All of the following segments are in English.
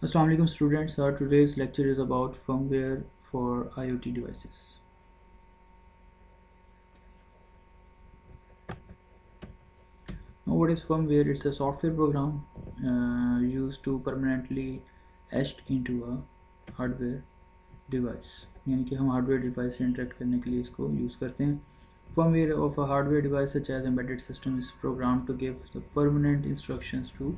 Assalamu alaikum students. Our today's lecture is about firmware for IoT devices. Now, what is firmware? It's a software program used to permanently etched into a hardware device. यानी कि हम hardware device से interact करने के लिए इसको use करते हैं. Firmware of a hardware device such as embedded system is programmed to give the permanent instructions to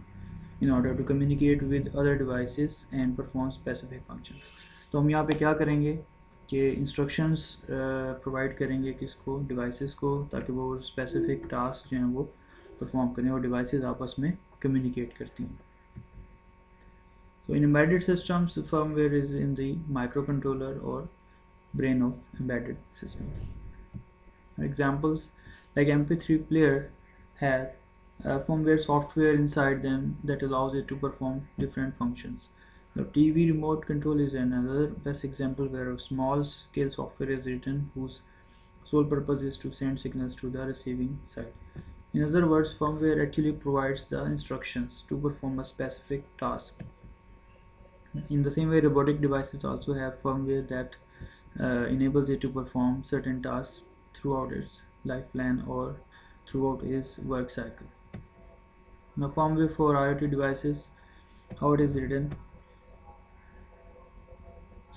in order to communicate with other devices and perform specific functions. तो हम यहाँ पे क्या करेंगे कि इंस्ट्रक्शंस प्रोवाइड करेंगे किसको, डिवाइसेस को, ताकि वो स्पेसिफिक टास्क जो हैं वो परफॉर्म करें और डिवाइसेस आपस में कम्युनिकेट करती हैं. So in embedded systems, the firmware is in the microcontroller or brain of embedded system. Examples like MP3 player have firmware software inside them that allows it to perform different functions. The TV remote control is another best example where a small scale software is written whose sole purpose is to send signals to the receiving side. In other words, firmware actually provides the instructions to perform a specific task. In the same way, robotic devices also have firmware that enables it to perform certain tasks throughout its lifespan or throughout its work cycle. Now, firmware for IoT devices, how it is written.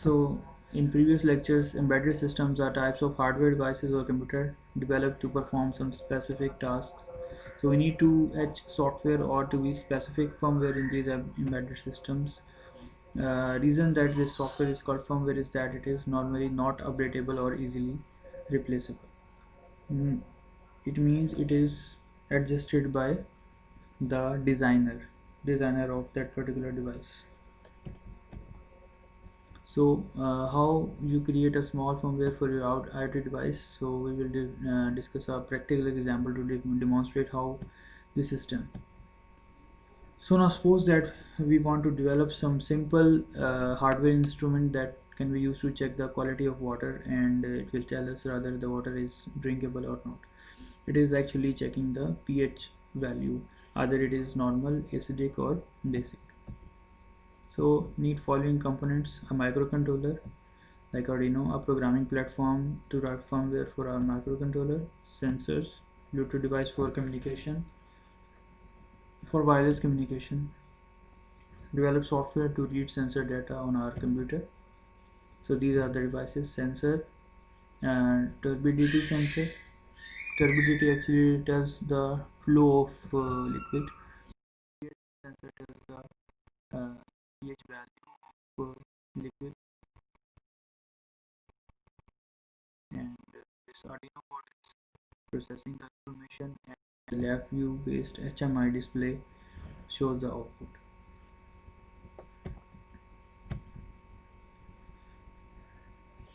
So, in previous lectures, embedded systems are types of hardware devices or computer developed to perform some specific tasks. So, we need to etch software or to be specific firmware in these embedded systems. Reason that this software is called firmware is that it is normally not updatable or easily replaceable. Mm, it means it is adjusted by the designer of that particular device. So how you create a small firmware for your IoT device? So we will discuss a practical example to demonstrate how this is done. So now suppose that we want to develop some simple hardware instrument that can be used to check the quality of water, and it will tell us whether the water is drinkable or not. It is actually checking the pH value, either it is normal, acidic or basic. So need following components: a microcontroller like Arduino, a programming platform to write firmware for our microcontroller, sensors, Bluetooth device for communication, for wireless communication, develop software to read sensor data on our computer. So these are the devices: sensor and turbidity sensor. Turbidity actually tells the flow of liquid. Sensor tells the pH value of liquid, and this Arduino board is processing the information, and the left view based HMI display shows the output.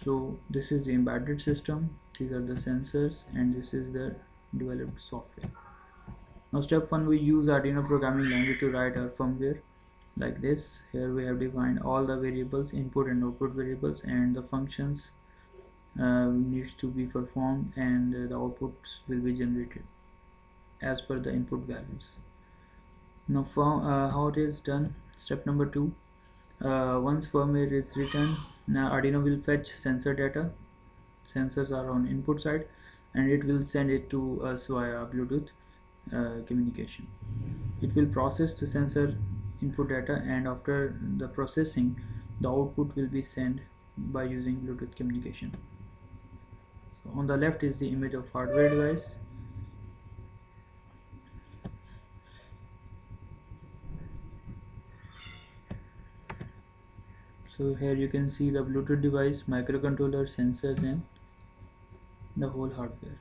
So this is the embedded system, these are the sensors, and this is the developed software. Now step 1, we use Arduino programming language to write our firmware like this. Here we have defined all the variables, input and output variables, and the functions needs to be performed, and the outputs will be generated as per the input values. Now how it is done. Step number 2, once firmware is written, now Arduino will fetch sensor data. Sensors are on input side, and it will send it to us via Bluetooth communication. It will process the sensor input data, and after the processing, the output will be sent by using Bluetooth communication. So on the left is the image of hardware device. So here you can see the Bluetooth device, microcontroller, sensors, and the whole hardware.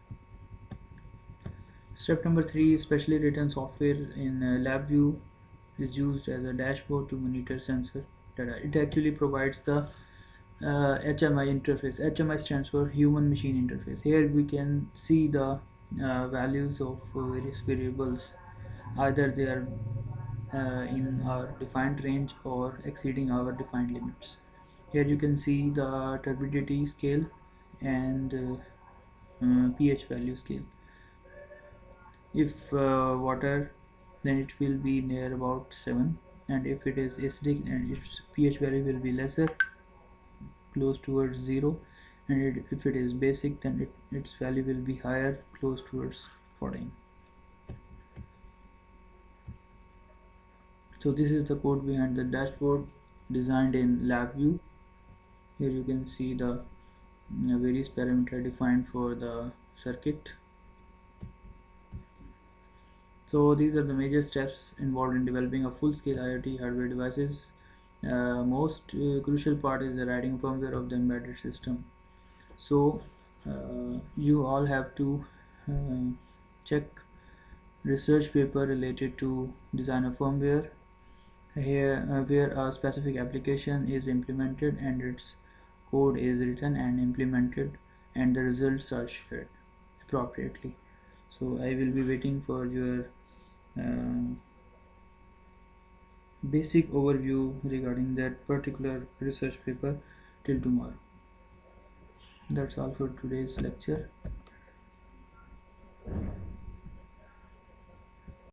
Step number 3, specially written software in LabVIEW is used as a dashboard to monitor sensor data. It actually provides the HMI interface. HMI stands for human machine interface. Here we can see the values of various variables, either they are in our defined range or exceeding our defined limits. Here you can see the turbidity scale and pH value scale. If water, then it will be near about 7, and if it is acidic and its pH value will be lesser, close towards 0, and if it is basic then its value will be higher, close towards 14. So this is the code behind the dashboard designed in LabVIEW. Here you can see the various parameters defined for the circuit. So these are the major steps involved in developing a full-scale IoT hardware devices. Most crucial part is the writing firmware of the embedded system. So you all have to uh, check research paper related to design of firmware here where a specific application is implemented and its code is written and implemented and the results are shared appropriately. So I will be waiting for your uh, basic overview regarding that particular research paper till tomorrow. That's all for today's lecture.